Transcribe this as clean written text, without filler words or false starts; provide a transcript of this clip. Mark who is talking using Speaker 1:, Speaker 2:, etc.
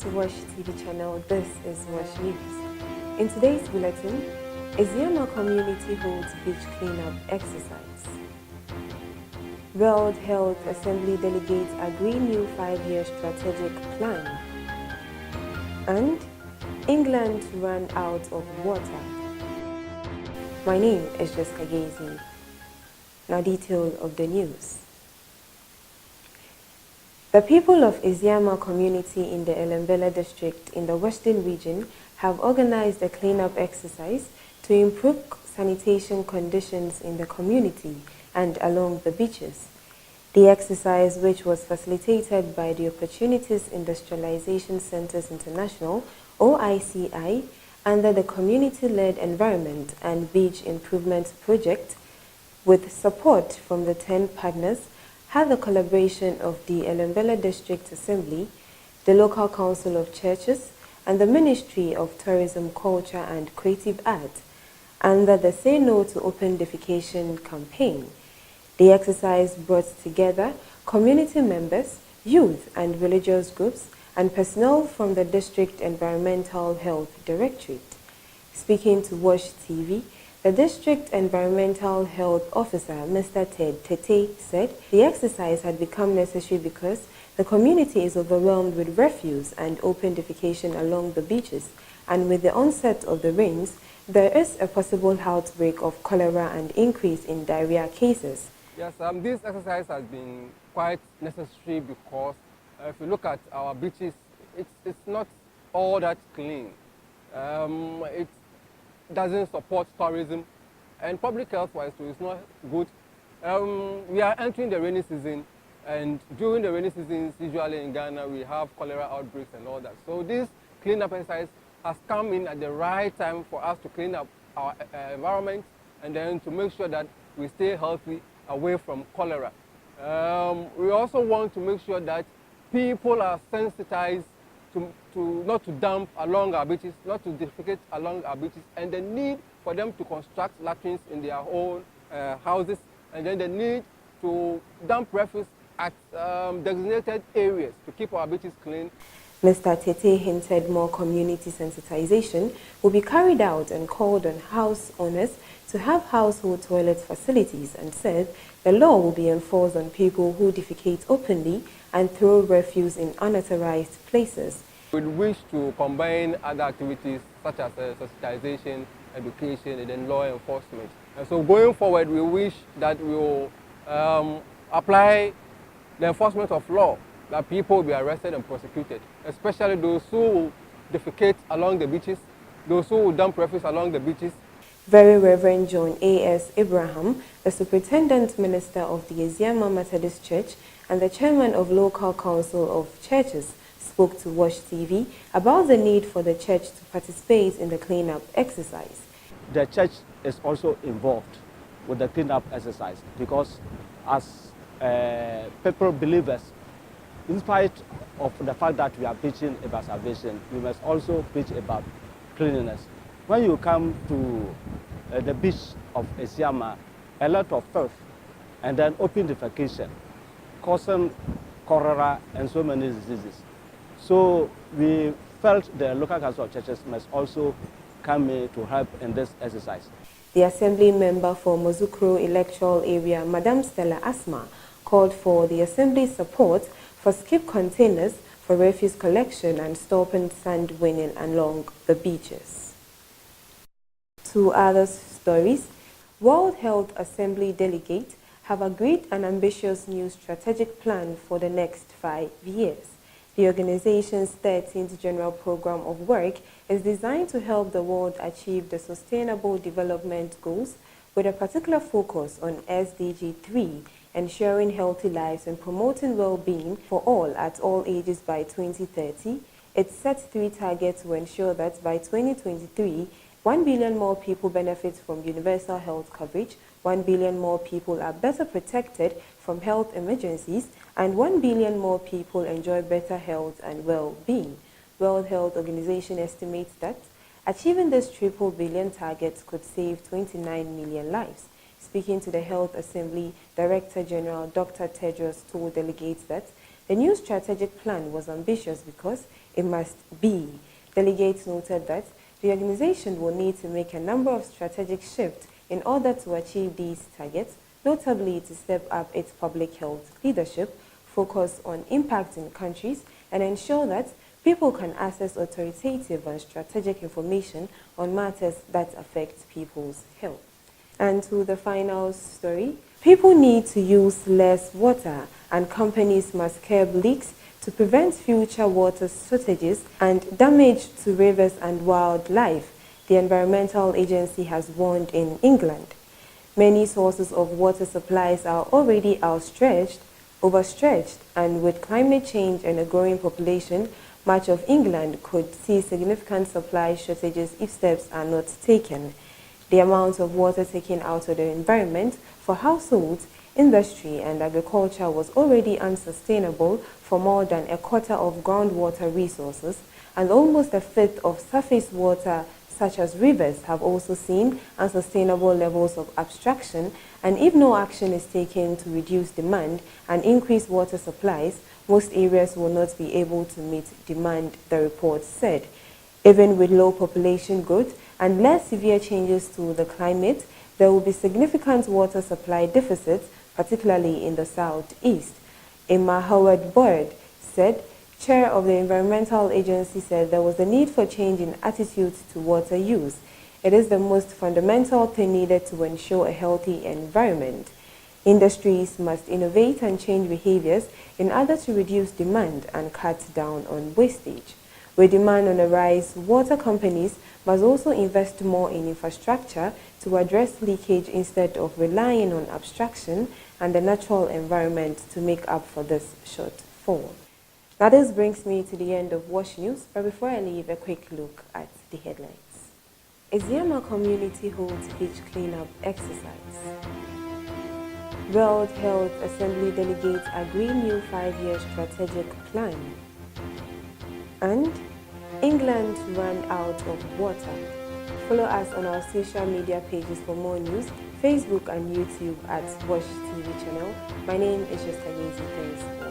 Speaker 1: to WASH TV channel. This is WASH News. In today's bulletin, Esiama community holds beach cleanup exercise. World Health Assembly delegates agree new 5-year strategic plan. And England ran out of water. My name is Jessica Gazy. Now detail of the news. The people of Esiama community in the Elembela district in the Western region have organized a cleanup exercise to improve sanitation conditions in the community and along the beaches. The exercise, which was facilitated by the Opportunities Industrialization Centers International, OICI, under the Community-Led Environment and Beach Improvement Project, with support from the 10 partners, had the collaboration of the Elembela District Assembly, the Local Council of Churches, and the Ministry of Tourism, Culture and Creative Art, under the Say No to Open Defecation campaign. The exercise brought together community members, youth and religious groups, and personnel from the District Environmental Health Directorate. Speaking to WASH TV, the District Environmental Health Officer, Mr. Ted Tete, said the exercise had become necessary because the community is overwhelmed with refuse and open defecation along the beaches, and with the onset of the rains, there is a possible outbreak of cholera and increase in diarrhea cases.
Speaker 2: Yes, this exercise has been quite necessary because if you look at our beaches, it's not all that clean. It doesn't support tourism, and public health-wise too, it's not good. We are entering the rainy season, and during the rainy seasons, usually in Ghana, we have cholera outbreaks and all that. So this cleanup exercise has come in at the right time for us to clean up our environment and then to make sure that we stay healthy away from cholera. We also want to make sure that people are sensitized to not to dump along our beaches, not to defecate along our beaches, and the need for them to construct latrines in their own houses, and then the need to dump refuse at designated areas to keep our beaches clean.
Speaker 1: Mr. Tete hinted more community sensitization will be carried out and called on house owners to have household toilet facilities, and said the law will be enforced on people who defecate openly and throw refuse in unauthorized places.
Speaker 2: We wish to combine other activities such as sensitization, education, and then law enforcement. And so going forward, we wish that we will apply the enforcement of law, that people will be arrested and prosecuted, especially those who will defecate along the beaches, those who will dump refuse along the beaches.
Speaker 1: Very Reverend John A.S. Abraham, the Superintendent Minister of the Esiama Methodist Church and the Chairman of Local Council of Churches, spoke to WASH TV about the need for the church to participate in the cleanup exercise.
Speaker 3: The church is also involved with the cleanup exercise because as people believers, in spite of the fact that we are preaching about salvation, we must also preach about cleanliness. When you come to the beach of Esiama, a lot of filth and then open defecation, causing cholera and so many diseases. So we felt the local council of churches must also come in to help in this exercise.
Speaker 1: The Assembly member for Mozukro electoral area, Madam Stella Asma, called for the Assembly's support for skip containers for refuse collection and stopping sand winning along the beaches. Two other stories. World Health Assembly delegates have agreed an ambitious new strategic plan for the next 5 years. The organization's 13th General Program of Work is designed to help the world achieve the Sustainable Development Goals with a particular focus on SDG 3, ensuring healthy lives and promoting well-being for all at all ages by 2030. It sets 3 targets to ensure that by 2023, 1 billion more people benefit from universal health coverage, 1 billion more people are better protected from health emergencies, and 1 billion more people enjoy better health and well-being. World Health Organization estimates that achieving this triple billion target could save 29 million lives. Speaking to the Health Assembly, Director General Dr. Tedros told delegates that the new strategic plan was ambitious because it must be. Delegates noted that the organization will need to make a number of strategic shifts in order to achieve these targets, notably to step up its public health leadership, focus on impact in countries, and ensure that people can access authoritative and strategic information on matters that affect people's health. And to the final story, people need to use less water and companies must curb leaks to prevent future water shortages and damage to rivers and wildlife, the Environmental Agency has warned in England. Many sources of water supplies are already overstretched, and with climate change and a growing population, much of England could see significant supply shortages if steps are not taken. The amount of water taken out of the environment for households, industry and agriculture was already unsustainable for more than a quarter of groundwater resources, and almost a fifth of surface water such as rivers have also seen unsustainable levels of abstraction, and if no action is taken to reduce demand and increase water supplies, most areas will not be able to meet demand, the report said. Even with low population growth and less severe changes to the climate, there will be significant water supply deficits, particularly in the southeast. Emma Howard-Bird said, chair of the Environmental Agency, said there was a need for change in attitudes to water use. It is the most fundamental thing needed to ensure a healthy environment. Industries must innovate and change behaviors in order to reduce demand and cut down on wastage. With demand on the rise, water companies must also invest more in infrastructure to address leakage instead of relying on abstraction and the natural environment to make up for this shortfall. Now this brings me to the end of Wash News, but before I leave, a quick look at the headlines. Esiama community holds beach cleanup exercise. World Health Assembly delegates agree new 5-year strategic plan. And England ran out of water. Follow us on our social media pages for more news, Facebook and YouTube at Wash TV channel. My name is Just Thanks for